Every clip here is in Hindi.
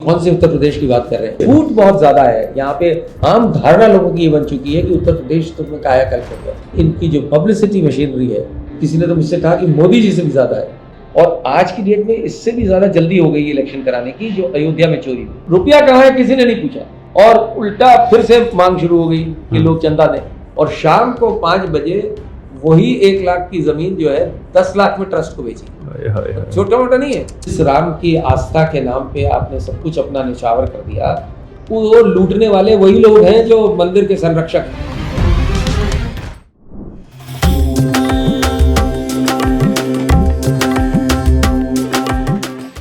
कौन से उत्तर प्रदेश की बात कर रहे हैं? फूट बहुत ज्यादा है यहाँ पे। आम धारणा लोगों की ये बन चुकी है कि उत्तर प्रदेश तो में कायाकल्प हो गया। इनकी जो पब्लिसिटी मशीनरी है, किसी ने तो मुझसे कहा कि मोदी जी से भी ज्यादा है, और आज की डेट में इससे भी ज्यादा जल्दी हो गई इलेक्शन कराने की। जो अयोध्या में चोरी हुई, रुपया कहाँ है किसी ने नहीं पूछा, और उल्टा फिर से मांग शुरू हो गई कि लोग चंदा दें। और शाम को 5 बजे वही 1 लाख की जमीन जो है 10 लाख में ट्रस्ट को बेची। छोटा मोटा नहीं है। इस राम की आस्था के नाम पे आपने सब कुछ अपना निछावर कर दिया। वो लूटने वाले वही लोग हैं जो मंदिर के संरक्षक हैं।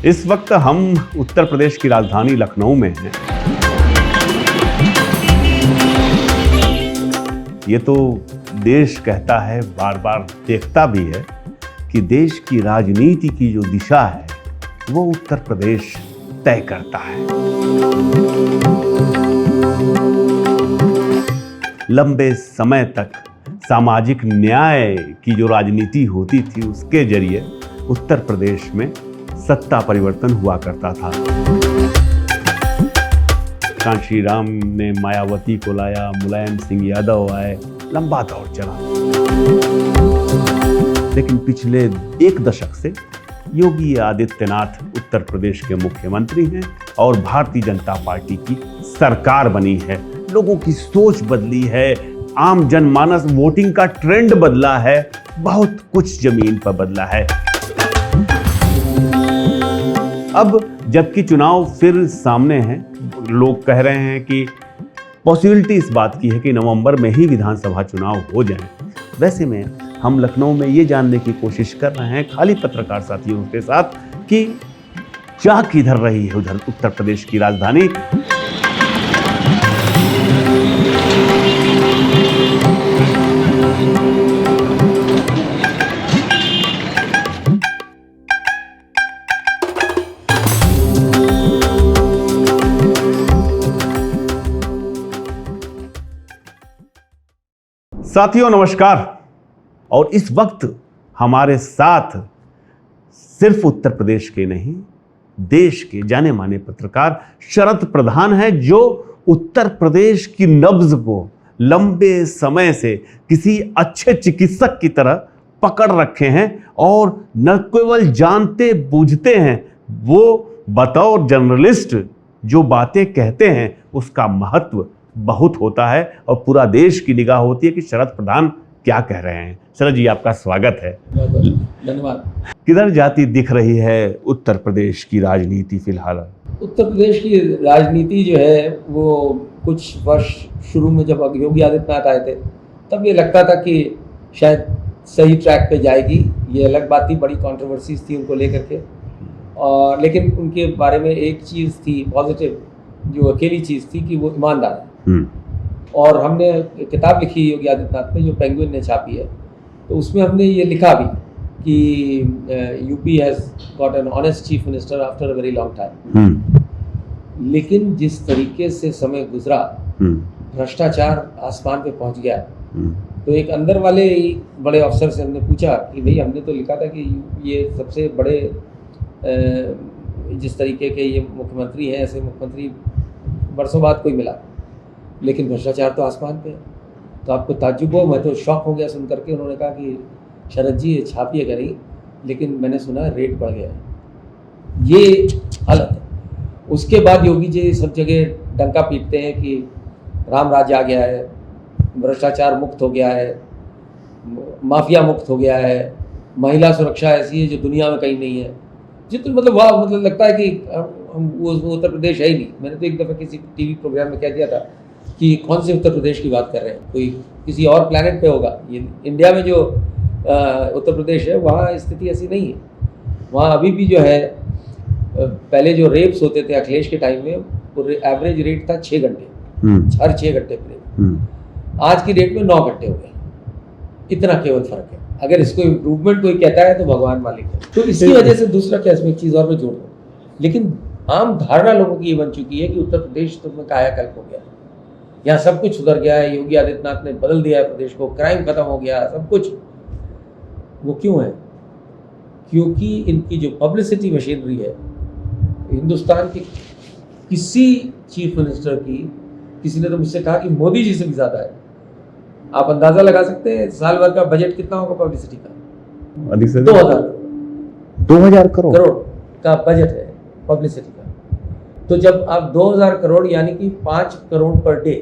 इस वक्त हम उत्तर प्रदेश की राजधानी लखनऊ में हैं। ये तो देश कहता है, बार बार देखता भी है कि देश की राजनीति की जो दिशा है वो उत्तर प्रदेश तय करता है। लंबे समय तक सामाजिक न्याय की जो राजनीति होती थी, उसके जरिए उत्तर प्रदेश में सत्ता परिवर्तन हुआ करता था। कांशी राम ने मायावती को लाया, मुलायम सिंह यादव आए, लंबा दौर चला। लेकिन पिछले 1 दशक से योगी आदित्यनाथ उत्तर प्रदेश के मुख्यमंत्री हैं और भारतीय जनता पार्टी की सरकार बनी है। लोगों की सोच बदली है, आम जनमानस वोटिंग का ट्रेंड बदला है, बहुत कुछ जमीन पर बदला है। अब जबकि चुनाव फिर सामने है, लोग कह रहे हैं कि पॉसिबिलिटी इस बात की है कि नवंबर में ही विधानसभा चुनाव हो जाए। वैसे में हम लखनऊ में ये जानने की कोशिश कर रहे हैं खाली पत्रकार साथियों के साथ कि जा किधर रही है उधर उत्तर प्रदेश की राजधानी। साथियों नमस्कार। और इस वक्त हमारे साथ सिर्फ उत्तर प्रदेश के नहीं, देश के जाने माने पत्रकार शरद प्रधान हैं, जो उत्तर प्रदेश की नब्ज को लंबे समय से किसी अच्छे चिकित्सक की तरह पकड़ रखे हैं और न केवल जानते बूझते हैं, वो बतौर जर्नलिस्ट जो बातें कहते हैं उसका महत्व बहुत होता है और पूरा देश की निगाह होती है कि शरद प्रधान क्या कह रहे हैं। शरद जी, आपका स्वागत है। धन्यवाद। किधर जाती दिख रही है उत्तर प्रदेश की राजनीति फिलहाल? उत्तर प्रदेश की राजनीति जो है वो कुछ वर्ष शुरू में जब योगी आदित्यनाथ आए थे तब ये लगता था कि शायद सही ट्रैक पे जाएगी। ये अलग बात थी, बड़ी कंट्रोवर्सीज थी उनको लेकर के, और लेकिन उनके बारे में एक चीज़ थी पॉजिटिव, जो अकेली चीज़ थी कि वो ईमानदार है। और हमने किताब लिखी योगी आदित्यनाथ पे जो पेंगुइन ने छापी है, तो उसमें हमने ये लिखा भी कि UP has got an honest chief minister after a very long time. लेकिन जिस तरीके से समय गुजरा, भ्रष्टाचार आसमान पे पहुंच गया। तो एक अंदर वाले बड़े अफसर से हमने पूछा कि भाई, हमने तो लिखा था कि ये सबसे बड़े जिस तरीके के ये मुख्यमंत्री हैं, ऐसे मुख्यमंत्री बरसों बाद कोई मिला, लेकिन भ्रष्टाचार तो आसमान पे है। तो आपको ताज्जुब हो, मैं तो शॉक हो गया सुन करके। उन्होंने कहा कि शरद जी ये छापिएगा नहीं, लेकिन मैंने सुना रेट बढ़ गया है। ये हालत है। उसके बाद योगी जी सब जगह डंका पीटते हैं कि राम राज्य आ गया है, भ्रष्टाचार मुक्त हो गया है, माफिया मुक्त हो गया है, महिला सुरक्षा ऐसी है जो दुनिया में कहीं नहीं है। जितना मतलब वाह, मतलब लगता है कि वो उत्तर प्रदेश है ही नहीं। मैंने तो एक दफ़ा किसी टीवी प्रोग्राम में कह दिया था कि कौन से उत्तर प्रदेश की बात कर रहे हैं, कोई किसी और प्लैनेट पे होगा। ये इंडिया में जो उत्तर प्रदेश है वहाँ स्थिति ऐसी नहीं है। वहाँ अभी भी जो है, पहले जो रेप्स होते थे अखिलेश के टाइम में, वो एवरेज रेट था 6 घंटे, हर 6 घंटे पे रेप। आज की डेट में 9 घंटे हो गए। इतना केवल फर्क है। अगर इसको इम्प्रूवमेंट कोई कहता है तो भगवान मालिक है। तो इसकी वजह से दूसरा क्या, इसमें एक चीज़ और मैं जोड़ दूँ, लेकिन आम धारणा लोगों की ये बन चुकी है कि उत्तर प्रदेश तो में कायाकल्प हो गया, यहाँ सब कुछ सुधर गया है, योगी आदित्यनाथ ने बदल दिया है प्रदेश को, क्राइम खत्म हो गया, सब कुछ। वो क्यों है? क्योंकि इनकी जो पब्लिसिटी मशीनरी है, हिंदुस्तान की किसी चीफ मिनिस्टर की, किसी ने तो मुझसे कहा कि मोदी जी से भी ज़्यादा है। आप अंदाज़ा लगा सकते हैं साल भर का बजट कितना होगा पब्लिसिटी का? अधिक से 2000 करोड़ का बजट है पब्लिसिटी का। तो जब आप 2000 करोड़ यानी कि 5 करोड़ पर डे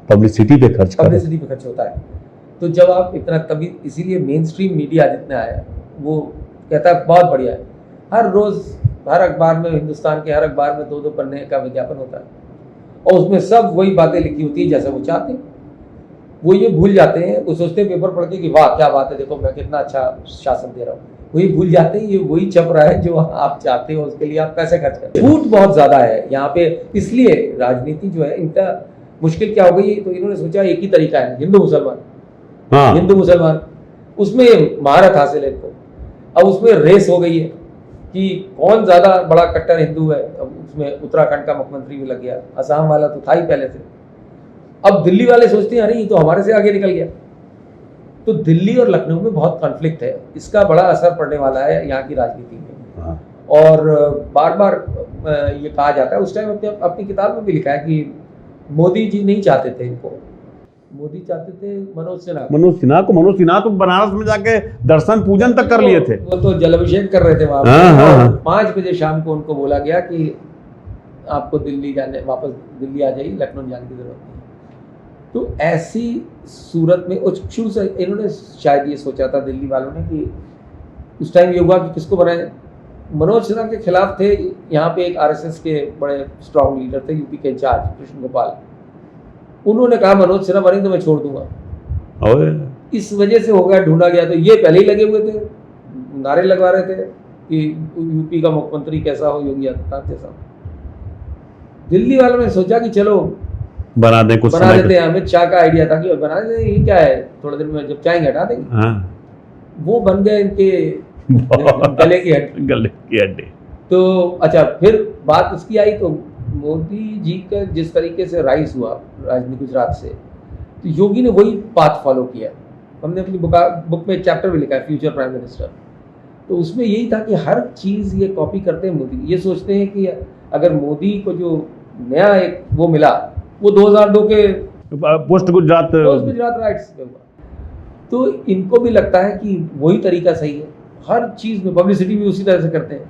पब्लिसिटी पे खर्च होता है, तो जब आप इतना, तभी इसीलिए मेन स्ट्रीम मीडिया जितना है वो कहता है बहुत बढ़िया है। हर रोज़ हर अखबार में, हिंदुस्तान के हर अखबार में 2-2 पन्ने का विज्ञापन होता है और उसमें सब वही बातें लिखी होती है जैसा वो चाहते हैं। वो ये भूल जाते हैं, वो सोचते हैं पेपर पढ़ के कि वाह क्या बात है, देखो मैं कितना अच्छा शासन दे रहा हूँ। वही भूल जाते हैं ये वही छप रहा है जो आप चाहते हो, उसके लिए आप पैसे खर्च करते हैं। छूट बहुत ज़्यादा है यहाँ पे, इसलिए राजनीति जो है इनका मुश्किल क्या हो गई, तो इन्होंने सोचा एक ही तरीका है, हिंदू मुसलमान, हिंदू मुसलमान, उसमें महारत हासिल है इनको। अब उसमें रेस हो गई है कि कौन ज़्यादा बड़ा कट्टर हिंदू है। अब उसमें उत्तराखंड का मुख्यमंत्री भी लग गया, असम वाला तो था ही पहले से। अब दिल्ली वाले सोचते हैं अरे ये तो हमारे से आगे निकल गया। तो दिल्ली और लखनऊ में बहुत कॉन्फ्लिक्ट है, इसका बड़ा असर पड़ने वाला है यहाँ की राजनीति में। और बार बार ये कहा जाता है, उस टाइम अपनी किताब में भी लिखा है कि मोदी जी नहीं चाहते थे इनको, मोदी चाहते थे मनोज सिन्हा को बनारस में जाके दर्शन पूजन तक कर लिए थे। वो तो जलाभिषेक कर रहे थे वहां पर। 5 बजे शाम को उनको बोला गया कि आपको वापस दिल्ली आ जाइए, लखनऊ जाने की जरूरत नहीं। तो ऐसी सूरत में शुरू से इन्होंने शायद ये सोचा था दिल्ली वालों ने कि उस टाइम ये हुआ कि किसको बनाए। मनोज सिन्हा के खिलाफ थे यहाँ पे एक आरएसएस के बड़े स्ट्रॉन्ग लीडर थे, यूपी के इंचार्ज कृष्ण गोपाल। उन्होंने कहा मनोज सिन्हा बने तो मैं छोड़ दूंगा। इस वजह से हो गया, ढूंढा गया। तो ये पहले ही लगे हुए थे, नारे लगवा रहे थे कि यूपी का मुख्यमंत्री कैसा हो, योगी आदित्यनाथ जैसा। दिल्ली वालों ने सोचा कि चलो बना देते हैं। अमित शाह का आइडिया था कि बना देते, ये क्या है, थोड़े दिन में जब चाहेंगे हटा देंगे। वो बन गए इनके गले की हड्डी। तो अच्छा, फिर बात उसकी आई तो मोदी जी का जिस तरीके से राइज हुआ राजनीति गुजरात से, तो योगी ने वही पाथ फॉलो किया। हमने अपनी बुक में एक चैप्टर भी लिखा है, फ्यूचर प्राइम मिनिस्टर। तो उसमें यही था कि हर चीज़ ये कॉपी करते हैं मोदी। ये सोचते हैं कि अगर मोदी को जो नया एक वो मिला, वो 2002 के पोस्ट गुजरात राइट्स पे हुआ। तो इनको भी लगता है कि वही तरीका सही है, हर चीज़ में पब्लिसिटी भी उसी तरह से करते हैं।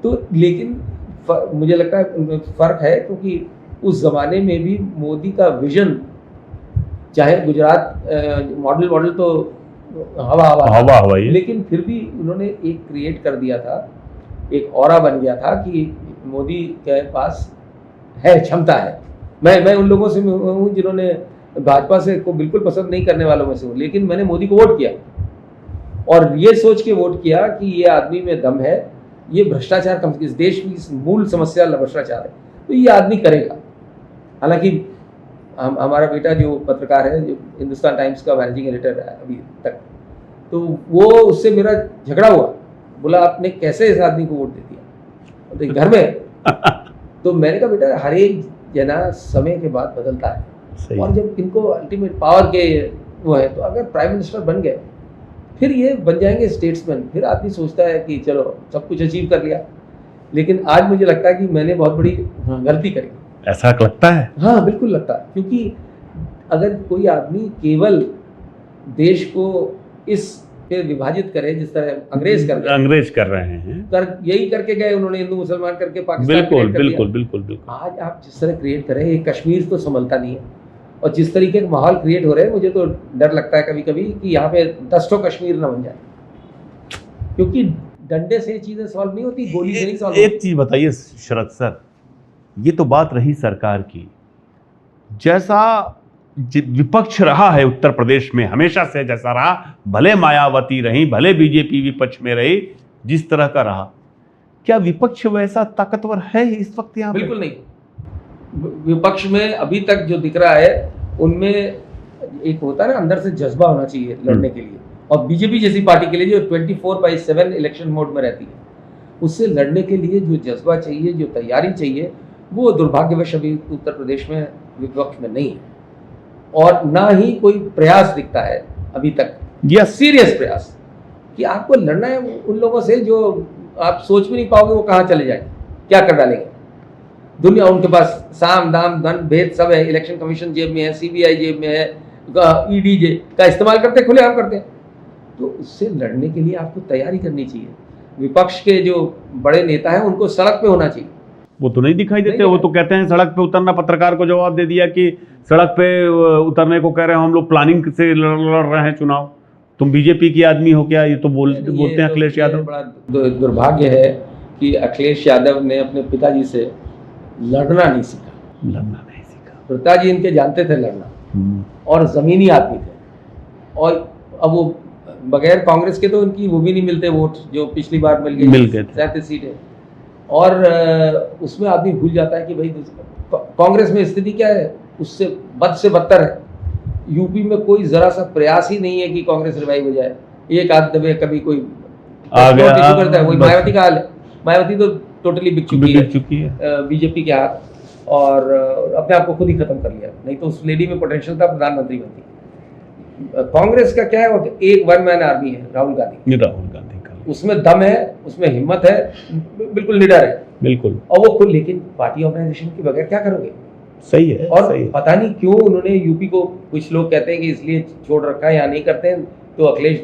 तो लेकिन मुझे लगता है उनमें फ़र्क है, क्योंकि उस ज़माने में भी मोदी का विजन, चाहे गुजरात मॉडल तो हवा, लेकिन फिर भी उन्होंने एक क्रिएट कर दिया था, एक ऑरा बन गया था कि मोदी के पास है, क्षमता है। मैं उन लोगों से हूँ जिन्होंने भाजपा से को बिल्कुल पसंद नहीं करने वालों में से हूँ, लेकिन मैंने मोदी को वोट किया और ये सोच के वोट किया कि ये आदमी में दम है, ये भ्रष्टाचार कम, इस देश की मूल समस्या भ्रष्टाचार है, तो ये आदमी करेगा। हालांकि हमारा बेटा जो पत्रकार है, जो हिंदुस्तान टाइम्स का मैनेजिंग एडिटर है अभी तक, तो वो उससे मेरा झगड़ा हुआ, बोला आपने कैसे इस आदमी को वोट दे दिया घर में। तो मैंने कहा बेटा हर एक जना समय के बाद बदलता है, और जब इनको अल्टीमेट पावर के वो है, तो अगर प्राइम मिनिस्टर बन गए फिर ये बन जाएंगे स्टेट्समैन, फिर आदमी सोचता है कि चलो सब कुछ अचीव कर लिया। लेकिन आज मुझे लगता है कि मैंने बहुत बड़ी गलती करी। ऐसा लगता है? हाँ बिल्कुल लगता है, क्योंकि अगर कोई आदमी केवल देश को इस पे विभाजित करे जिस तरह अंग्रेज कर रहे हैं, यही करके गए उन्होंने, हिंदू मुसलमान करके पाकिस्तान बिल्कुल। आज आप जिस तरह क्रिएट करें, ये कश्मीर तो संभलता नहीं है, और जिस तरीके का माहौल क्रिएट हो रहे हैं, मुझे तो डर लगता है कभी कभी कि यहाँ पे 10 कश्मीर ना बन जाए, क्योंकि डंडे से चीजें सॉल्व नहीं होती, गोली से नहीं सॉल्व। एक चीज बताइए शरद सर, ये तो बात रही सरकार की, जैसा विपक्ष रहा है उत्तर प्रदेश में हमेशा से, जैसा रहा, भले मायावती रही, भले बीजेपी विपक्ष में रही, जिस तरह का रहा, क्या विपक्ष वैसा ताकतवर है इस वक्त यहाँ? बिल्कुल नहीं। विपक्ष में अभी तक जो दिख रहा है उनमें एक होता है ना, अंदर से जज्बा होना चाहिए लड़ने के लिए, और बीजेपी जैसी पार्टी के लिए जो 24/7 इलेक्शन मोड में रहती है, उससे लड़ने के लिए जो जज्बा चाहिए, जो तैयारी चाहिए, वो दुर्भाग्यवश अभी उत्तर प्रदेश में विपक्ष में नहीं है, और ना ही कोई प्रयास दिखता है अभी तक, या सीरियस प्रयास कि आपको लड़ना है उन लोगों से जो आप सोच भी नहीं पाओगे वो कहाँ चले जाएंगे, क्या कर डालेंगे। दुनिया उनके पास साम दाम धन भेद सब है, इलेक्शन कमीशन जेब में है, सीबीआई जेब में है, ईडी का इस्तेमाल करते हैं, खुलेआम करते हैं। तो उससे लड़ने के लिए आपको तैयारी करनी चाहिए। विपक्ष के जो बड़े नेता हैं उनको सड़क पे होना चाहिए। वो तो नहीं दिखाई देते, वो तो कहते हैं सड़क पे उतरना। पत्रकार को जवाब दे दिया कि सड़क पे उतरने को कह रहे हैं, हम लोग प्लानिंग से लड़ रहे हैं चुनाव। तुम बीजेपी की आदमी हो क्या? ये तो बोलते हैं अखिलेश यादव। बड़ा दुर्भाग्य है कि अखिलेश यादव ने अपने पिताजी से लड़ना नहीं सीखा। पिताजी इनके जानते थे लड़ना, और जमीनी आदमी थे। और अब वो बगैर कांग्रेस के तो उनकी वो भी नहीं मिलते वोट जो पिछली बार मिल गए 37 सीटें। और उसमें आदमी भूल जाता है कि भाई कांग्रेस में स्थिति क्या है, उससे बद से बदतर है। यूपी में कोई जरा सा प्रयास ही नहीं है कि कांग्रेस रिवाइव हो जाए। एक आध दबे कभी कोई करता है, वही मायावती का हाल है। मायावती तो टोटली बिक चुकी है बीजेपी के हाथ, और अपने आप को खुद ही खत्म कर लिया। नहीं तो उस लेडी में पोटेंशियल था, प्रधानमंत्री बनती। कांग्रेस का क्या है, एक वन मैन आर्मी है, राहुल गांधी का। उसमें दम है, उसमें हिम्मत है, बिल्कुल निडर है, बिल्कुल। और वो खुद, लेकिन पार्टी ऑर्गेनाइजेशन के बगैर क्या करोगे? सही है। और सही है। पता नहीं क्यों उन्होंने यूपी को, कुछ लोग कहते हैं कि इसलिए छोड़ रखा है या नहीं करते हैं तो अखिलेश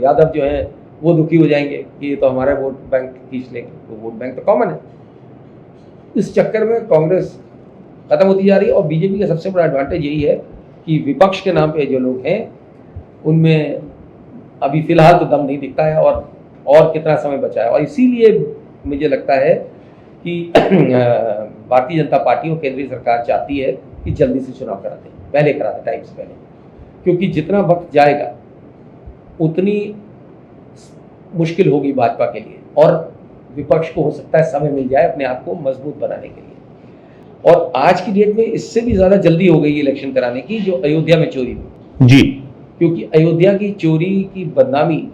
यादव जो है वो दुखी हो जाएंगे कि ये तो हमारा वोट बैंक खींच लेंगे। तो वोट बैंक तो कॉमन है। इस चक्कर में कांग्रेस खत्म होती जा रही है। और बीजेपी का सबसे बड़ा एडवांटेज यही है कि विपक्ष के नाम पे जो लोग हैं उनमें अभी फिलहाल तो दम नहीं दिखता है, और कितना समय बचा है। और इसीलिए मुझे लगता है कि भारतीय जनता पार्टी और केंद्रीय सरकार चाहती है कि जल्दी से चुनाव करा दें, पहले करा दें, टाइम से पहले। क्योंकि जितना वक्त जाएगा उतनी मुश्किल होगी भाजपा के लिए, और विपक्ष को हो सकता है समय मिल जाए अपने आप को मजबूत बनाने के लिए। और आज की डेट में इससे भी ज़्यादा जल्दी हो गई इलेक्शन कराने की, जो अयोध्या में चोरी हुई जी। क्योंकि अयोध्या की चोरी की बदनामी,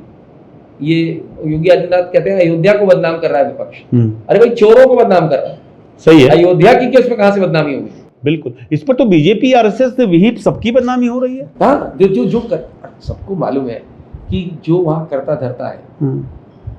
ये योगी आदित्यनाथ कहते हैं अयोध्या को बदनाम कर रहा है विपक्ष। अरे भाई, चोरों को बदनाम कर रहा है। सही है। अयोध्या की केस में कहां से बदनामी होगी? बिल्कुल। इस पर तो बीजेपी, आरएसएस, विहिप सबकी बदनामी हो रही है। हाँ, जो सबको मालूम है कि जो वहां करता धरता है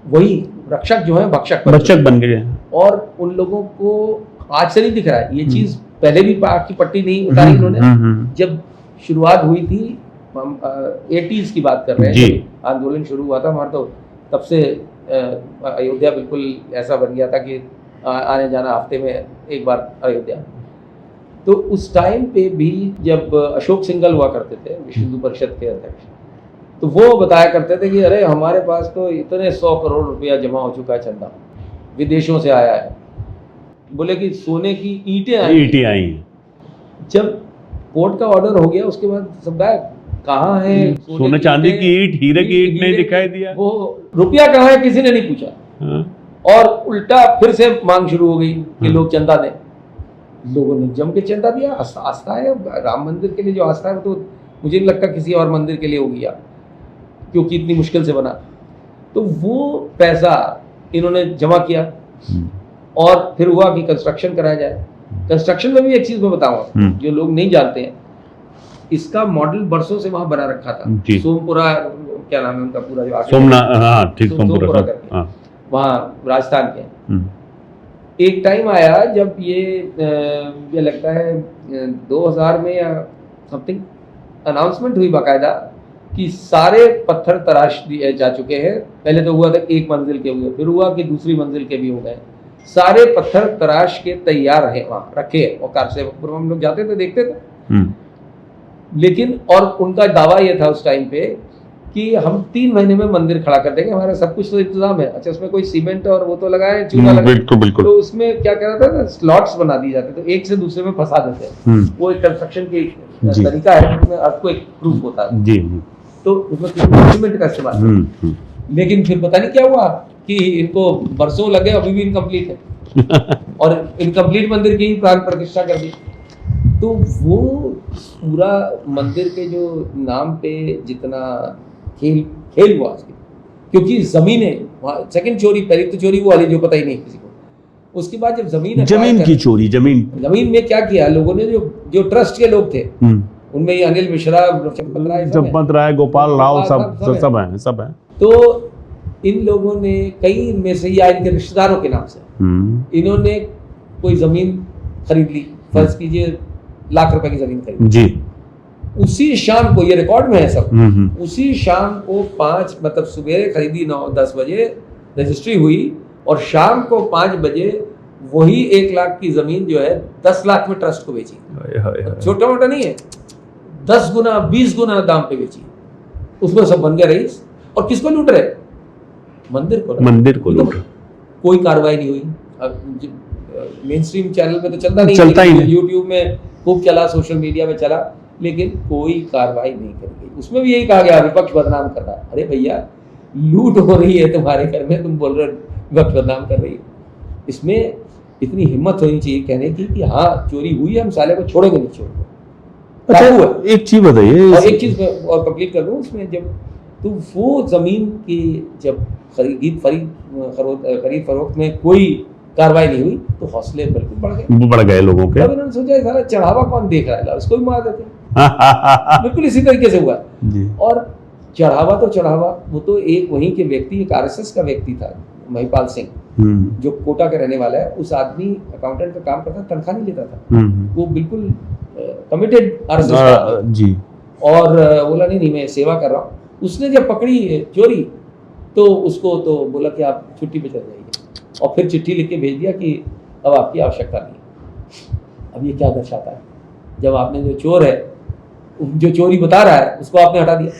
वही रक्षक जो है भक्षक बन गए हैं। और उन लोगों को आज से नहीं दिख रहा है ये चीज, पहले भी पाक की पट्टी नहीं उतारी उन्होंने। जब शुरुआत हुई थी, हम 80s की बात कर रहे हैं, आंदोलन शुरू हुआ था हमारा, तो तब से अयोध्या बिल्कुल ऐसा बन गया था कि आने जाना हफ्ते में एक बार अयोध्या। तो उस टाइम पे भी जब अशोक सिंघल हुआ करते थे विश्व हिंदू परिषद के अध्यक्ष, तो वो बताया करते थे कि अरे हमारे पास तो इतने 100 करोड़ रुपया जमा हो चुका है, चंदा विदेशों से आया है। बोले कि सोने की ईंटें आई। जब कोर्ट का ऑर्डर हो गया उसके बाद सब गायब। कहाँ है सोने चांदी की ईंट, हीरे की ईंट नहीं दिखाई दिया। वो रुपया कहाँ है किसी ने नहीं पूछा। और उल्टा फिर से मांग शुरू हो गई कि लोग चंदा दें। लोगों ने जम के चंदा दिया। आस्था है, राम मंदिर के लिए जो आस्था है तो मुझे नहीं लगता किसी और मंदिर के लिए होगी, क्योंकि इतनी मुश्किल से बना। तो वो पैसा इन्होंने जमा किया और फिर हुआ कि कंस्ट्रक्शन कराया जाए। कंस्ट्रक्शन में भी एक चीज मैं बताऊंगा जो लोग नहीं जानते हैं, इसका मॉडल बरसों से वहां बना रखा था। सोमपुरा, क्या नाम है उनका पूरा, जो सोमपुरा करके वहां राजस्थान के। एक टाइम आया जब ये लगता है 2000 में या समथिंग अनाउंसमेंट हुई बाकायदा कि सारे पत्थर तराश दिए जा चुके हैं। पहले तो हुआ था एक मंजिल के हुए, फिर हुआ कि दूसरी मंजिल के भी हो गए। सारे पत्थर तराश के तैयार है, वहां रखे। और कार से हम लोग जाते थे, देखते थे। लेकिन और उनका दावा ये था उस टाइम पे कि हम 3 महीने में मंदिर खड़ा कर देंगे, हमारा सब कुछ तो इंतजाम है। अच्छा, उसमें कोई सीमेंट और वो तो लगाए, चूना लगा, बिल्कुल। तो उसमें क्या कह रहा था, स्लॉट्स बना दिए जाते, तो एक से दूसरे में फंसा देते। वो एक कंस्ट्रक्शन की तरीका है, उसमें अर्थक्वेक प्रूफ होता है जी। तो उसमें सीमेंट का इस्तेमाल। लेकिन फिर पता नहीं क्या हुआ कि इनको बरसों लगे, अभी भी इनकम्प्लीट है। और इनकम्प्लीट मंदिर की प्राण प्रतिष्ठा कर दी। तो वो पूरा मंदिर के जो नाम पे जितना खेल हुआ, क्योंकि जमीनें, सेकंड चोरी, पहली तो चोरी वो वाली जो पता ही नहीं किसी को। उसके बाद जब जमीन की चोरी, जमीन में क्या किया लोगों ने, जो ट्रस्ट के लोग थे उनमें ये अनिल मिश्रा, चंपत राय, गोपाल राव, सब है। तो इन लोगों ने, कई में से या इनके रिश्तेदारों के नाम से इन्होंने कोई ज़मीन खरीद ली, फर्ज कीजिए लाख रुपए की ज़मीन खरीदी जी, उसी शाम को, ये रिकॉर्ड में है सब, उसी शाम को 5 मतलब सुबह खरीदी 9-10 बजे रजिस्ट्री हुई और शाम को 5 बजे वही 1 लाख की ज़मीन जो है 10 लाख में ट्रस्ट को बेची। छोटा मोटा नहीं है, 10 गुना 20 गुना दाम पे बेची। उसमें सब बन गया रईस। और किसको लूट रहे? मंदिर को लूट। कोई कार्रवाई नहीं हुई। मेन स्ट्रीम चैनल में तो चलता नहीं, यूट्यूब में खूब चला, सोशल मीडिया में चला, लेकिन कोई कार्रवाई नहीं करी गई। उसमें भी यही कहा गया विपक्ष बदनाम कर रहा है। अरे भैया, लूट हो रही है तुम्हारे घर में, तुम बोल रहे हो विपक्ष बदनाम कर रही है। इसमें इतनी हिम्मत होनी चाहिए कहने की कि हाँ चोरी हुई है, हम साले को छोड़ेंगे नहीं, छोड़ेंगे। अच्छा, एक चीज बताइए, और एक चीज और कंप्लीट कर दूं उसमें, जब तो वो जमीन की जब खरीद फरोख्त में कोई कार्रवाई नहीं हुई तो हौसले बिल्कुल बढ़ गए लोगों के। तब इन्होंने सोचा सारा चढ़ावा कौन देख रहा है, उसको भी मार देते हैं। बिल्कुल इसी तरीके से हुआ जी। और चढ़ावा तो चढ़ावा, वो तो एक वहीं के व्यक्ति, एक आरएसएस का व्यक्ति था महिपाल सिंह, जो कोटा के रहने वाला है। उस आदमी अकाउंटेंट का काम करता, तनख्वाह नहीं लेता था। वो बिल्कुल कमिटेड आरएसएस जी, और बोला नहीं मैं सेवा कर रहा हूँ। उसने जब पकड़ी चोरी तो उसको तो बोला कि आप छुट्टी पे चले जाइए, और फिर चिट्ठी लिख के भेज दिया कि अब आपकी आवश्यकता नहीं। अब ये क्या दर्शाता है? जब आपने जो चोर है, जो चोरी बता रहा है, उसको आपने हटा दिया।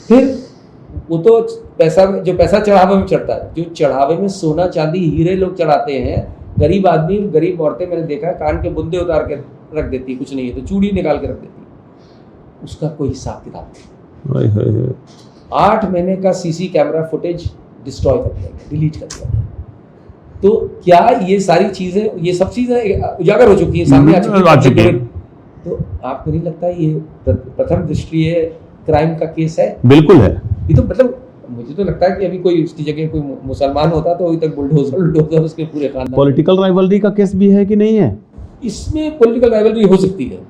फिर वो तो पैसा चढ़ावे में चढ़ता है, जो चढ़ावे में सोना चांदी हीरे लोग चढ़ाते हैं, गरीब आदमी, गरीब औरतें मैंने देखा है कान के बुंदे उतार के रख देती, कुछ नहीं है तो चूड़ी निकाल के रख देती, उसका कोई हिसाब किताब नहीं। 8 महीने का सीसी कैमरा फुटेज डिस्ट्रॉय कर दिया गया, डिलीट कर दिया गया। तो क्या ये सारी चीजें, ये सब चीजें उजागर हो चुकी है, सामने आ चुकी है। तो आपको नहीं लगता ये प्रथम दृष्टि क्राइम का केस है? बिल्कुल है। ये तो मतलब मुझे तो लगता है कि अभी कोई उसकी जगह कोई मुसलमान होता तो अभी तक बुलडोजर उसके पूरे खानदान। पॉलिटिकल राइवलरी का केस भी है कि नहीं है? इसमें पॉलिटिकल राइवलरी हो सकती है।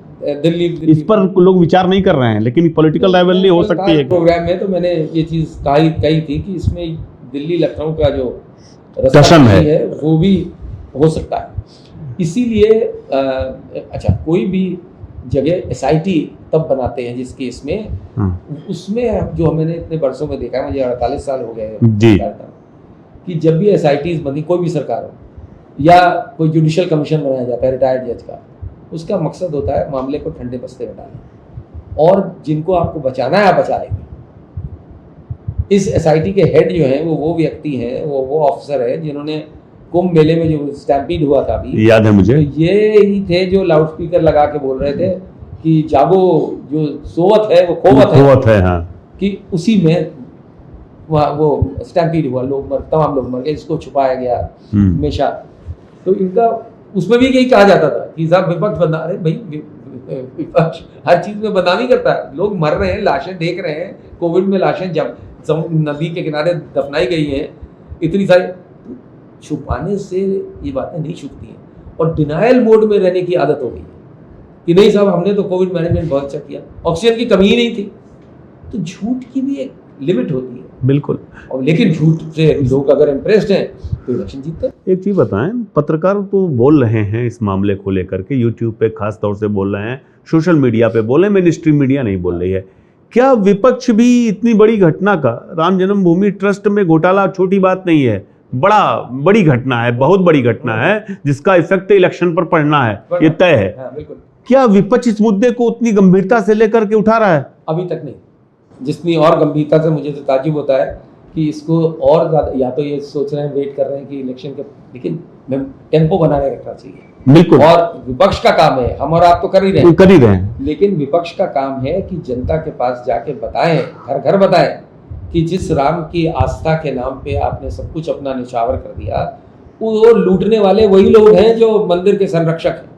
दिल्ली इस पर लोग विचार नहीं कर रहे हैं, लेकिन पॉलिटिकल राइवलरी हो सकती है। प्रोग्राम में तो मैंने ये चीज कही थी कि इसमें दिल्ली लखनऊ का जो टशन है वो भी हो सकता है। इसीलिए अच्छा, कोई भी जगह एसआईटी तब बनाते हैं जिस केस में, उसमें जो मैंने इतने वर्षों में देखा है, मुझे 48 साल हो गए कि जब भी एसआईटीज बनी, कोई भी सरकार हो या कोई जुडिशियल कमीशन बनाया जाता है रिटायर्ड जज का, उसका मकसद होता है मामले को ठंडे बस्ते में डालना, और जिनको आपको बचाना है आप बचा लेंगे। इस एसआईटी के हेड जो हैं वो व्यक्ति हैं, वो ऑफिसर है जिन्होंने कुंभ मेले में जो स्टैम्पीड हुआ था, अभी याद है मुझे, ये ही थे जो लाउडस्पीकर लगा के बोल रहे थे कि जागो, जो सोवत है वो खोवत है, हाँ, कि उसी में वो स्टैम्पीड हुआ, तमाम लोग मर गए, इसको छुपाया गया हमेशा। तो इनका उसमें भी यही कहा जाता था कि साहब विपक्ष बदनाम। अरे भाई, विपक्ष हर चीज में बदनामी करता है, लोग मर रहे हैं, लाशें देख रहे हैं, कोविड में लाशें जब नदी के किनारे दफनाई गई हैं, इतनी सारी, छुपाने से ये बातें नहीं छुपती हैं, और डिनायल मोड में रहने की आदत हो गई है कि नहीं साहब हमने तो कोविड मैनेजमेंट बहुत अच्छा किया, ऑक्सीजन की कमी ही नहीं थी। तो झूठ की भी एक लिमिट होती है, बिल्कुल। और लेकिन झूठ से लोग अगर इम्प्रेस्ड हैं तो इलेक्शन जीतते हैं। एक चीज बताएं, पत्रकार तो बोल रहे हैं इस मामले को लेकर के, यूट्यूब पे खास तौर से बोल रहे हैं, सोशल मीडिया पे बोल रहे हैं, मेन स्ट्रीम मीडिया नहीं बोल रही है। क्या विपक्ष भी इतनी बड़ी घटना का, राम जन्मभूमि ट्रस्ट में घोटाला छोटी बात नहीं है, बड़ी घटना है, बहुत बड़ी घटना है, जिसका इफेक्ट इलेक्शन पर पड़ना है, ये तय है। क्या विपक्ष इस मुद्दे को उतनी गंभीरता से लेकर के उठा रहा है? अभी तक नहीं, जितनी और गंभीरता से मुझे तो ताज्जुब होता है कि इसको और ज्यादा, या तो ये सोच रहे हैं, वेट कर रहे हैं कि इलेक्शन के, लेकिन टेम्पो बनाने रखना चाहिए, बिल्कुल। और विपक्ष का काम है, हम और आप तो कर ही रहे हैं, लेकिन विपक्ष का काम है कि जनता के पास जाके बताएं, घर घर बताएं कि जिस राम की आस्था के नाम पे आपने सब कुछ अपना निछावर कर दिया, वो लूटने वाले वही लोग हैं जो मंदिर के संरक्षक हैं।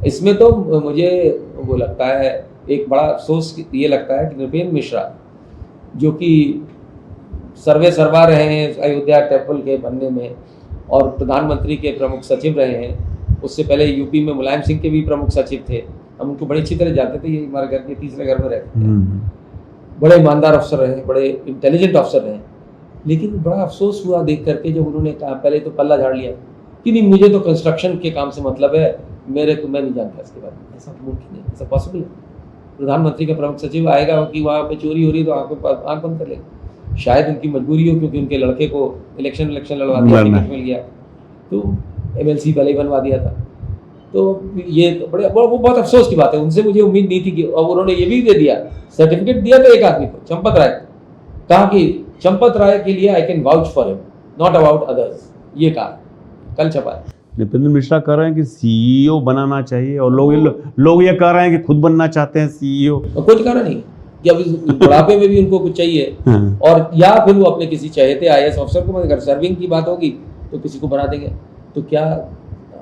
इसमें तो मुझे वो लगता है, एक बड़ा अफसोस ये लगता है कि नृपेंद्र मिश्रा, जो कि सर्वा रहे हैं अयोध्या टेम्पल के बनने में, और प्रधानमंत्री के प्रमुख सचिव रहे हैं, उससे पहले यूपी में मुलायम सिंह के भी प्रमुख सचिव थे, हम उनको बड़ी अच्छी तरह जानते थे, ये हमारे घर के तीसरे घर में रहते थे, बड़े ईमानदार अफसर रहे, बड़े इंटेलिजेंट अफसर रहे। लेकिन बड़ा अफसोस हुआ देख करके जब उन्होंने कहा, पहले तो पल्ला झाड़ लिया कि नहीं मुझे तो कंस्ट्रक्शन के काम से मतलब है, मेरे को मैं नहीं जानता इसके बारे में। ऐसा मुमकिन है, ऐसा पॉसिबल है? प्रधानमंत्री का प्रमुख सचिव आएगा कि वहाँ पे चोरी हो रही है तो आँख बंद कर लेगा। शायद उनकी मजबूरी हो क्योंकि उनके लड़के को इलेक्शन लड़वा दिया, टिकट मिल गया, तो MLC पहले ही बनवा दिया था। तो ये तो वो बहुत अफसोस की बात है। उनसे मुझे उम्मीद नहीं थी कि, और उन्होंने ये भी दे दिया, सर्टिफिकेट दिया था एक आदमी को, चंपत राय, कहा कि चंपत राय के लिए I can vouch for him, not about others, ये कहा, कल छपा है। नृपेंद्र मिश्रा कह रहे हैं कि CEO बनाना चाहिए, और लोग ये कह रहे हैं कि खुद बनना चाहते हैं CEO। कोई ठिकाना नहीं कि अब बुढ़ापे में भी उनको कुछ चाहिए, और या फिर वो अपने किसी चहेते IAS अफसर को, अगर सर्विंग की बात होगी तो किसी को बना देंगे। तो क्या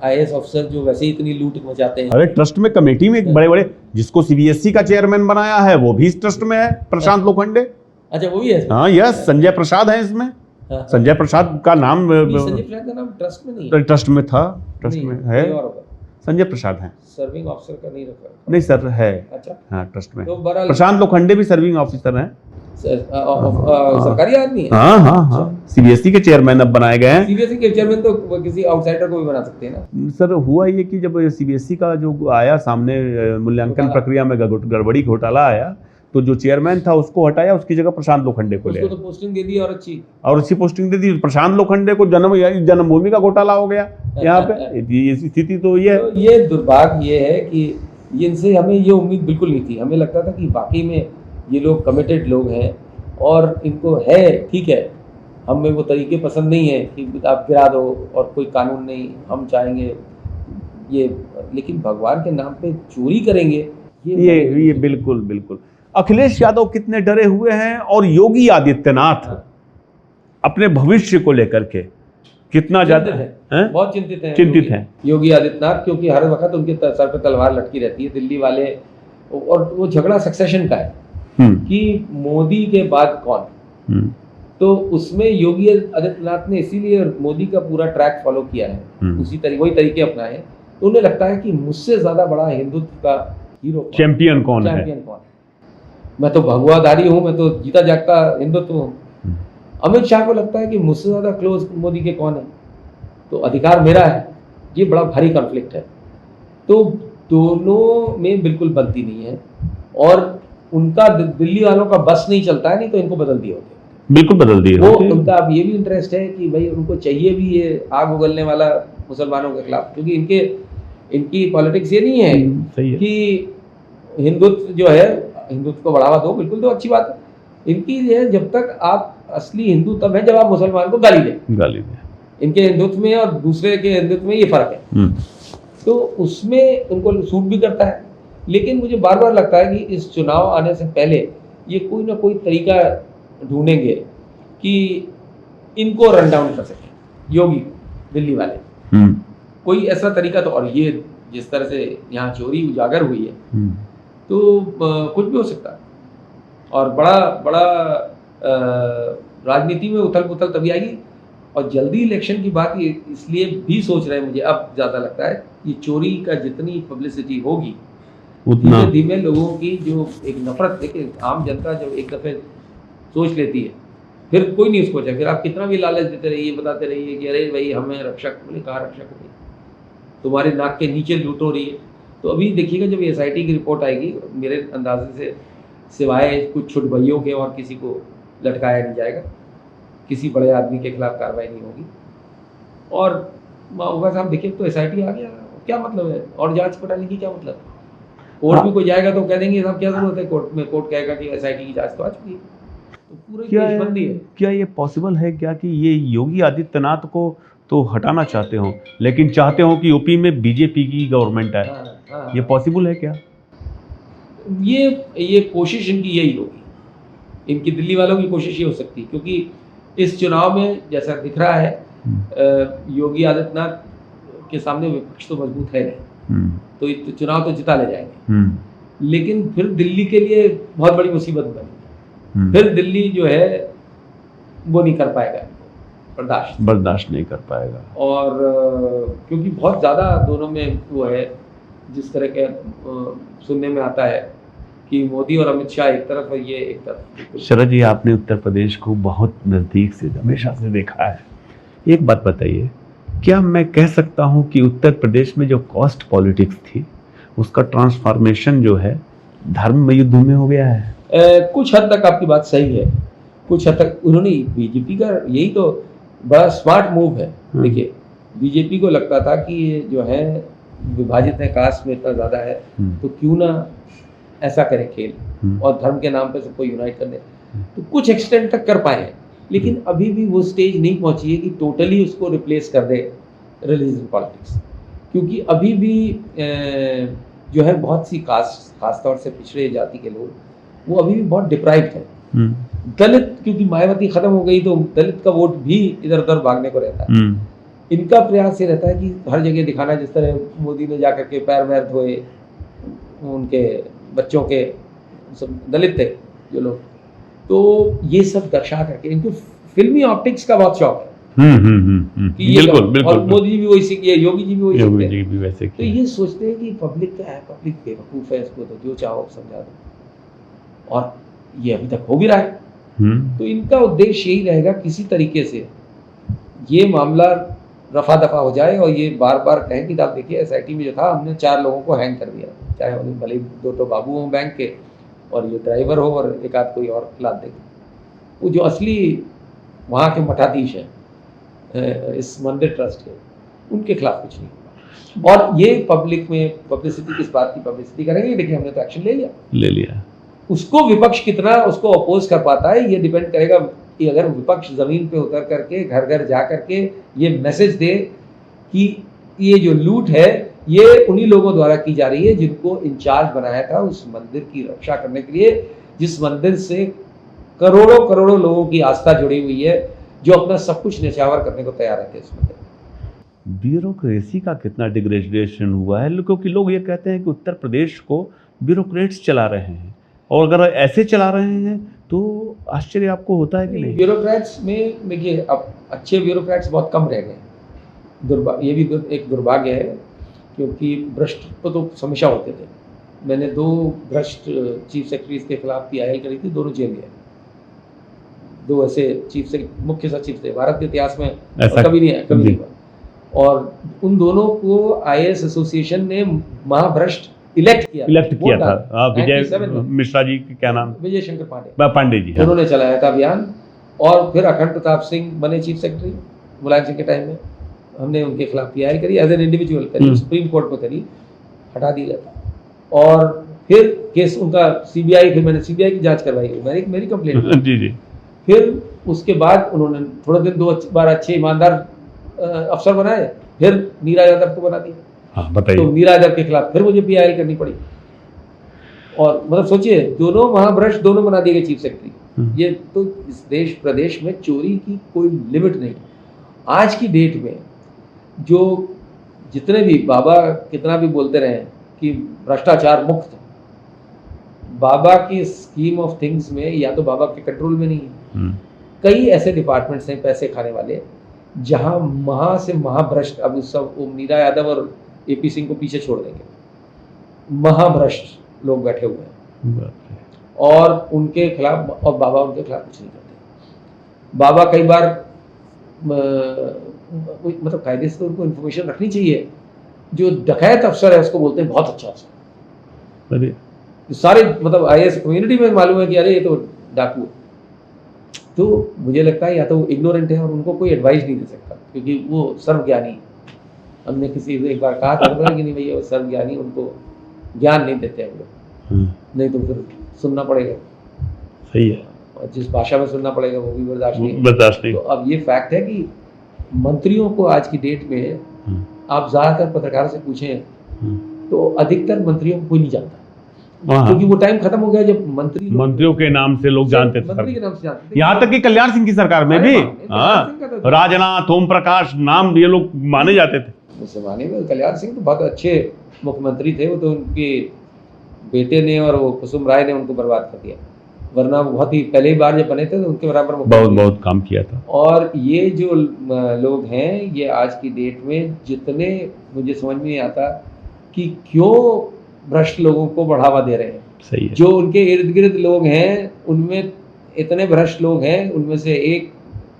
IAS अफसर जो वैसे ही इतनी लूट मचाते हैं, अरे ट्रस्ट में कमेटी में बड़े जिसको CBSE का चेयरमैन बनाया है वो भी इस ट्रस्ट में है, प्रशांत लोखंडे। अच्छा वो भी है? हाँ यस, संजय प्रसाद है इसमें। संजय प्रसाद का नाम, संजय प्रसाद का नाम ट्रस्ट में नहीं है, ट्रस्ट में था, ट्रस्ट में है, संजय प्रसाद है, सर्विंग ऑफिसर का नहीं रखा। नहीं सर है। अच्छा हाँ ट्रस्ट में तो प्रशांत लोखंडे भी सर्विंग ऑफिसर हैं, सरकारी आदमी है। हाँ हाँ हाँ, CBSE के चेयरमैन अब बनाए गए हैं। CBSE के चेयरमैन तो किसी आउटसाइडर को भी बना सकते हैं ना सर। हुआ ये कि जब CBSE का जो आया सामने मूल्यांकन प्रक्रिया में गड़बड़ी घोटाला आया, तो जो चेयरमैन था उसको हटाया, उसकी जगह प्रशांत लोखंडे को ले, उसको तो पोस्टिंग दे दी और अच्छी पोस्टिंग दे दी। प्रशांत लोखंडे को जन्मभूमि का घोटाला हो गया यहाँ पे। ये स्थिति तो ये दुर्भाग्य ये है कि इनसे हमें ये उम्मीद बिल्कुल नहीं थी। हमें लगता था कि वाकई में ये लोग कमिटेड लोग हैं और इनको है, ठीक है, हमें वो तरीके पसंद नहीं है कि आप गिरा दो और कोई कानून नहीं, हम चाहेंगे ये, लेकिन भगवान के नाम पे चोरी करेंगे ये बिल्कुल। अखिलेश यादव कितने डरे हुए हैं, और योगी आदित्यनाथ अपने भविष्य को लेकर के कितना ज्यादा है, बहुत चिंतित हैं योगी आदित्यनाथ, क्योंकि हर वक्त उनके सर पे तलवार लटकी रहती है। दिल्ली वाले, और वो झगड़ा सक्सेशन का है कि मोदी के बाद कौन, तो उसमें योगी आदित्यनाथ ने इसीलिए मोदी का पूरा ट्रैक फॉलो किया है, वही तरीके अपनाए हैं। तो उन्हें लगता है कि मुझसे ज्यादा बड़ा हिंदुत्व का हीरो चैंपियन कौन है, मैं तो भगवाधारी हूँ, मैं तो जीता जागता हिंदुत्व हूँ। अमित शाह को लगता है कि मुझसे ज्यादा क्लोज मोदी के कौन है, तो अधिकार मेरा है। ये बड़ा भारी कॉन्फ्लिक्ट है, तो दोनों में बिल्कुल बनती नहीं है, और उनका दिल्ली वालों का बस नहीं चलता है, नहीं तो इनको बदल दिए होते, बिल्कुल बदल दिए होते। उनका अब ये भी इंटरेस्ट है कि भाई उनको चाहिए भी ये आग उगलने वाला मुसलमानों के खिलाफ, क्योंकि इनकी पॉलिटिक्स ये नहीं है कि हिंदुत्व जो है, हिंदुत्व को बढ़ावा दो, बिल्कुल, तो अच्छी बात है। इनकी ये, जब तक आप असली हिंदू तब है जब आप मुसलमान को गाली दें। इनके हिंदुत्व में और दूसरे के हिंदुत्व में ये फर्क है, तो उसमें उनको सूट भी करता है। लेकिन मुझे बार बार लगता है कि इस चुनाव आने से पहले ये कोई ना कोई तरीका ढूंढेंगे कि इनको रन डाउन कर सकें योगी दिल्ली वाले, कोई ऐसा तरीका। तो और ये जिस तरह से यहाँ चोरी उजागर हुई है, तो कुछ भी हो सकता है, और बड़ा राजनीति में उथल पुथल तभी आएगी। और जल्दी इलेक्शन की बात ये इसलिए भी सोच रहे हैं, मुझे अब ज़्यादा लगता है कि चोरी का जितनी पब्लिसिटी होगी, धीमे धीमे लोगों की जो एक नफरत, देखिए आम जनता जब एक दफ़े सोच लेती है, फिर कोई नहीं उसको चाहे, फिर आप कितना भी लालच देते रहिए, बताते रहिए कि अरे भाई हमें रक्षक, बोले कहाँ रक्षक नहीं, तुम्हारे नाक के नीचे लूट हो रही है। तो अभी देखिएगा जब SIT की रिपोर्ट आएगी, मेरे अंदाजे से सिवाय कुछ छुट भइयों के और किसी को लटकाया नहीं जाएगा, किसी बड़े आदमी के खिलाफ कार्रवाई नहीं होगी। और होगा साहब, देखिए तो SIT आ गया, क्या मतलब है, और जांच पड़ताल की क्या मतलब, कोर्ट में कोई जाएगा तो कह देंगे साहब क्या जरूरत है कोर्ट में, कोर्ट कहेगा कि SIT की जांच तो आ चुकी है, तो पूरी देशबंदी है। क्या ये पॉसिबल है क्या कि ये योगी आदित्यनाथ को तो हटाना चाहते हो, लेकिन चाहते हो कि UP में BJP की गवर्नमेंट है? ये पॉसिबल है क्या? ये कोशिश इनकी यही होगी, इनकी दिल्ली वालों की कोशिश ये हो सकती है, क्योंकि इस चुनाव में जैसा दिख रहा है योगी आदित्यनाथ के सामने विपक्ष तो मजबूत है नहीं, तो चुनाव तो जिता ले जाएंगे, लेकिन फिर दिल्ली के लिए बहुत बड़ी मुसीबत बनी। फिर दिल्ली जो है वो नहीं कर पाएगा, बर्दाश्त नहीं कर पाएगा, और क्योंकि बहुत ज़्यादा दोनों में वो है, जिस तरह के सुनने में आता है कि मोदी और अमित शाह एक तरफ है, ये एक तरफ। शरद जी, आपने उत्तर प्रदेश को बहुत नज़दीक से हमेशा से देखा है, एक बात बताइए, क्या मैं कह सकता हूं कि उत्तर प्रदेश में जो कास्ट पॉलिटिक्स थी उसका ट्रांसफॉर्मेशन जो है धर्म में युद्ध में हो गया है? कुछ हद तक आपकी बात सही है। कुछ हद तक उन्होंने बीजेपी का यही तो बड़ा स्मार्ट मूव है। देखिए, बीजेपी को लगता था कि ये जो है विभाजित है, कास्ट में इतना ज़्यादा है, तो क्यों ना ऐसा करें खेल और धर्म के नाम पे सबको यूनाइट कर दें। तो कुछ एक्सटेंट तक कर पाए हैं, लेकिन अभी भी वो स्टेज नहीं पहुंची है कि टोटली उसको रिप्लेस कर दे रिलीजन पॉलिटिक्स, क्योंकि अभी भी जो है बहुत सी कास्ट, खासतौर से पिछड़े जाति के लोग, वो अभी भी बहुत डिप्राइव्ड है। दलित, क्योंकि मायावती खत्म हो गई तो दलित का वोट भी इधर उधर भागने को रहता है। इनका प्रयास ये रहता है कि हर जगह दिखाना, जिस तरह मोदी ने जाकर के पैर वैर धोए, उनके बच्चों के, सब दलित थे जो लोग, तो ये सब दर्शा करके इनको फिल्मी ऑप्टिक्स का बहुत शौक है। बिल्कुल, और मोदी जी भी वही सीखे, योगी जी भी वही सीखते हैं। तो ये सोचते हैं कि पब्लिक क्या है, पब्लिक बेवकूफ़ है, इसको तो जो चाहो समझा दो, और ये अभी तक हो भी रहा है। तो इनका उद्देश्य यही रहेगा किसी तरीके से ये मामला रफा दफा हो जाए और ये बार बार कहें कि आप देखिए SIT में जो था, हमने 4 लोगों को हैंग कर दिया, चाहे उन्हें भले 2 तो बाबू हों बैंक के और ये ड्राइवर हो और एक आध कोई और खिला देंगे। वो जो असली वहाँ के मठाधीश हैं इस मंदिर ट्रस्ट के, उनके खिलाफ कुछ नहीं होगा। और ये पब्लिक में पब्लिसिटी, किस बात की पब्लिसिटी करेंगे? देखिए, हमने तो एक्शन ले लिया। उसको विपक्ष कितना उसको अपोज कर पाता है, ये डिपेंड करेगा कि अगर विपक्ष जमीन पे उतर करके घर घर जा करके ये मैसेज दे कि ये जो लूट है ये उन्हीं लोगों द्वारा की जा रही है जिनको इंचार्ज बनाया था उस मंदिर की रक्षा करने के लिए, जिस मंदिर से करोड़ों करोड़ों लोगों की आस्था जुड़ी हुई है, जो अपना सब कुछ न्यौछावर करने को तैयार रहते हैं उस मंदिर। ब्यूरोक्रेसी का कितना डिग्रेडेशन हुआ है, क्योंकि लोग ये कहते हैं कि उत्तर प्रदेश को ब्यूरोक्रेट्स चला रहे हैं, और अगर ऐसे चला रहे हैं तो आश्चर्य आपको होता है कि नहीं? ब्यूरोक्रेट्स में देखिए, अब अच्छे ब्यूरोक्रेट्स बहुत कम रह गए। ये भी एक दुर्भाग्य है, क्योंकि भ्रष्ट तो हमेशा होते थे। मैंने 2 भ्रष्ट चीफ सेक्रेटरीज के खिलाफ PIL करी थी, दोनों जेल गए। 2 ऐसे मुख्य सचिव थे, भारत के इतिहास में कभी नहीं हुआ। और उन दोनों को IAS एसोसिएशन ने महाभ्रष्ट इलेक्ट किया था। विजय मिश्रा जी, क्या नाम? विजय शंकर पांडे जी, उन्होंने चलाया था अभियान। और फिर अखंड प्रताप सिंह बने चीफ सेक्रेटरी मुलायम सिंह के टाइम में, हमने उनके खिलाफ PIL करी, एज एन इंडिविजुअल करी, सुप्रीम कोर्ट में करी, हटा दिया था। और फिर केस उनका CBI, फिर मैंने CBI की जांच करवाई, मेरी कंप्लेंट जी। फिर उसके बाद उन्होंने थोड़े दिन 2 बार अच्छे ईमानदार अफसर बनाए, फिर नीरा यादव को बना दिया। बताइए। तो नीरा यादव के खिलाफ फिर मुझे PIL करनी पड़ी। और मतलब सोचिए, दोनों महाभ्रष्ट दोनों बना दिए गए चीफ सेक्रेटरी। ये तो इस देश प्रदेश में चोरी की कोई लिमिट नहीं। आज की डेट में जो जितने भी बाबा कितना भी बोलते रहे कि भ्रष्टाचार मुक्त, बाबा की स्कीम ऑफ थिंग्स में या तो बाबा के कंट्रोल में नहीं है। कई ऐसे डिपार्टमेंट्स हैं पैसे खाने वाले, जहां महा से महाभ्रष्ट, अब सब नीरा यादव और AP सिंह को पीछे छोड़ देंगे, महाभ्रष्ट लोग बैठे हुए हैं और उनके खिलाफ, और बाबा उनके खिलाफ कुछ नहीं करते। बाबा कई बार मतलब कायदे से उनको इन्फॉर्मेशन रखनी चाहिए। जो डकैत अफसर है उसको बोलते हैं बहुत अच्छा अफसर, सारे मतलब IAS कम्युनिटी में मालूम है कि अरे ये तो डाकू। तो मुझे लगता है या तो वो इग्नोरेंट है और उनको कोई एडवाइस नहीं दे सकता, क्योंकि वो सर्वज्ञानी। हमने किसी एक बार कहा था कि नहीं भैया वो सर्वज्ञानी, उनको ज्ञान नहीं देते हम लोग, नहीं तो फिर सुनना पड़ेगा। सही है। और जिस भाषा में सुनना पड़ेगा वो भी बर्दाश्त नहीं। तो अब ये फैक्ट है कि मंत्रियों को आज की डेट में आप ज़्यादातर पत्रकारों से पूछें तो अधिकतर मंत्रियों को कोई नहीं जानता, क्योंकि वो टाइम खत्म हो गया जब मंत्रियों के नाम से लोग जानते थे, मंत्री के नाम से जानते थे। यहाँ तक कि कल्याण सिंह की सरकार में भी राजनाथ, ओम प्रकाश नाम ये लोग माने जाते थे उस जमाने में। कल्याण सिंह तो बहुत अच्छे मुख्यमंत्री थे, वो तो उनके बेटे ने और वो कुसुम राय ने उनको बर्बाद कर दिया, वरना वो बहुत ही पहली बार जब बने थे तो उनके बराबर बहुत काम किया था। और ये जो लोग हैं, ये आज की डेट में जितने, मुझे समझ में नहीं आता कि क्यों भ्रष्ट लोगों को बढ़ावा दे रहे हैं। सही है। जो उनके इर्द गिर्द लोग हैं उनमें इतने भ्रष्ट लोग हैं, उनमें से एक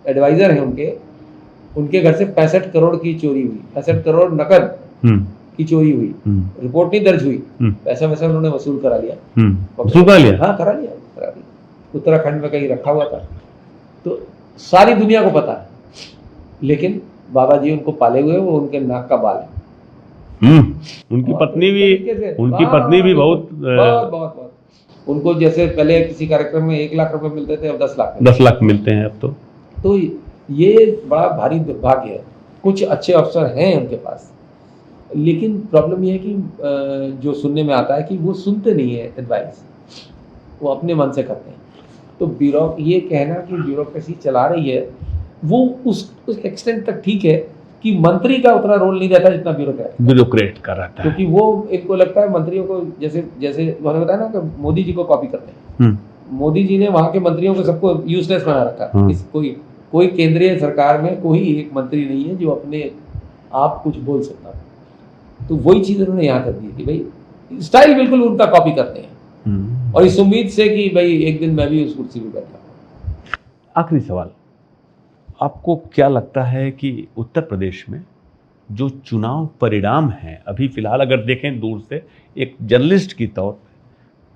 एडवाइज़र है उनके, उनके घर से 65 करोड़ की चोरी हुई, 65 करोड़ नकद की चोरी हुई, रिपोर्ट नहीं दर्ज हुई, पैसा वैसा उन्होंने वसूल करा लिया। वसूल करा लिया? हाँ, करा लिया। उत्तराखंड में कहीं रखा हुआ था, तो सारी दुनिया को पता है, लेकिन बाबा जी उनको पाले हुए, वो उनके नाक का बाल है। उनकी पत्नी भी बहुत बहुत उनको जैसे पहले किसी कार्यक्रम में 1 लाख रुपए मिलते थे, अब 10 लाख 10 लाख मिलते हैं अब तो ये बड़ा भारी दुर्भाग्य है। कुछ अच्छे अफसर हैं उनके पास, लेकिन प्रॉब्लम ये है कि जो सुनने में आता है कि वो सुनते नहीं है एडवाइस, वो अपने मन से करते हैं। तो ये कहना कि ब्यूरोक्रेसी चला रही है, वो उस एक्सटेंट तक ठीक है कि मंत्री का उतना रोल नहीं रहता जितना ब्यूरोक्रेट का रहता है, क्योंकि वो इनको लगता है मंत्रियों को, जैसे उन्होंने बताया ना कि मोदी जी को कॉपी करते हैं। मोदी जी ने वहाँ के मंत्रियों को सबको यूजलेस बना रखा। कोई केंद्रीय सरकार में कोई एक मंत्री नहीं है जो अपने आप कुछ बोल सकता है। तो वही चीज़ उन्होंने यहाँ कर दी कि भाई स्टाइल बिल्कुल उनका कॉपी करते हैं, और इस उम्मीद से कि भाई एक दिन मैं भी उस कुर्सी पर बैठा। आखिरी सवाल, आपको क्या लगता है कि उत्तर प्रदेश में जो चुनाव परिणाम हैं अभी फिलहाल अगर देखें दूर से एक जर्नलिस्ट की तौर पे,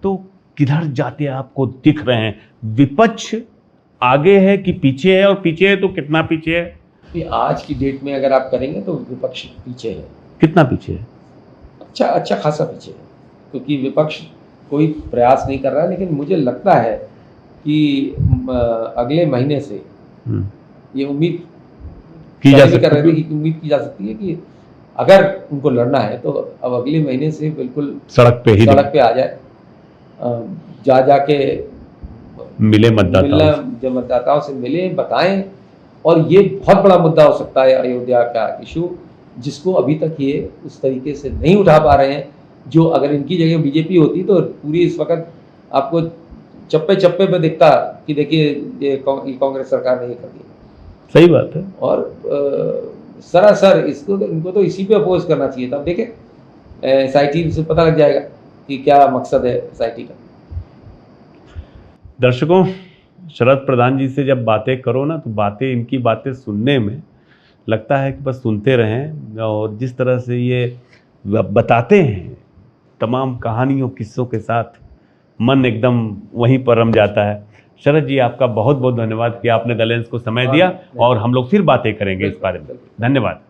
तो किधर जाते आपको दिख रहे हैं? विपक्ष आगे है कि पीछे है, और पीछे है तो कितना पीछे है? आज की डेट में अगर आप करेंगे तो विपक्ष पीछे है। कितना पीछे है? अच्छा खासा पीछे है, क्योंकि विपक्ष कोई प्रयास नहीं कर रहा है। लेकिन मुझे लगता है कि अगले महीने से ये उम्मीद की जा सकती है कि अगर उनको लड़ना है तो अब अगले महीने से बिल्कुल सड़क पे आ जाए, जाके मिले मतदाताओं से मिले, बताएं। और ये बहुत बड़ा मुद्दा हो सकता है अयोध्या का इशू, जिसको अभी तक ये उस तरीके से नहीं उठा पा रहे हैं। जो अगर इनकी जगह बीजेपी होती तो पूरी इस वक्त आपको चप्पे चप्पे पे दिखता कि देखिए ये कांग्रेस सरकार ने ये कर दिया। सही बात है। और सरासर इनको तो इसी पे अपोज करना चाहिए था। देखें SIT से पता लग जाएगा कि क्या मकसद है SIT का। दर्शकों, शरद प्रधान जी से जब बातें करो ना, तो इनकी बातें सुनने में लगता है कि बस सुनते रहें, और जिस तरह से ये बताते हैं तमाम कहानियों किस्सों के साथ, मन एकदम वहीं पर रम जाता है। शरद जी, आपका बहुत बहुत धन्यवाद कि आपने द लेंस को समय दिया, और हम लोग फिर बातें करेंगे इस बारे में। धन्यवाद।